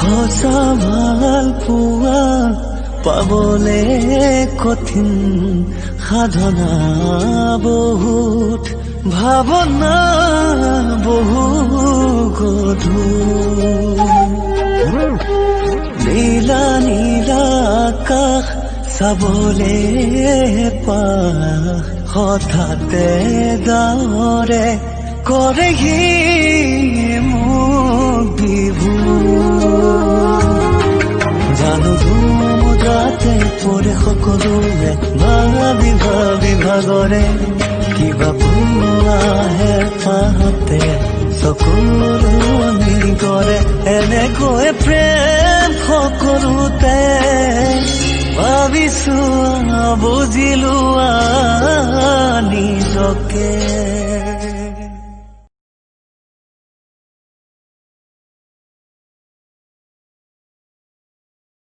সঁচা ভাল পোৱা পাবলে কঠিন সাধনা বহুত ভাৱনা বহু গধুৰ নীলা নীলা আকাশ চাবলে পাহ হঠাতে ডাৱৰে কৰেহি মোক বিভোৰ জানো সমুদ্ৰতে পৰে সকলোৱে ভাবি ভাবি ভাগৰে কিবা পুৱাহে পাহতে চকুৰণি কৰে এনেকৈ প্ৰেম সকলোতে ভাবিছো বুজিলো নিজকে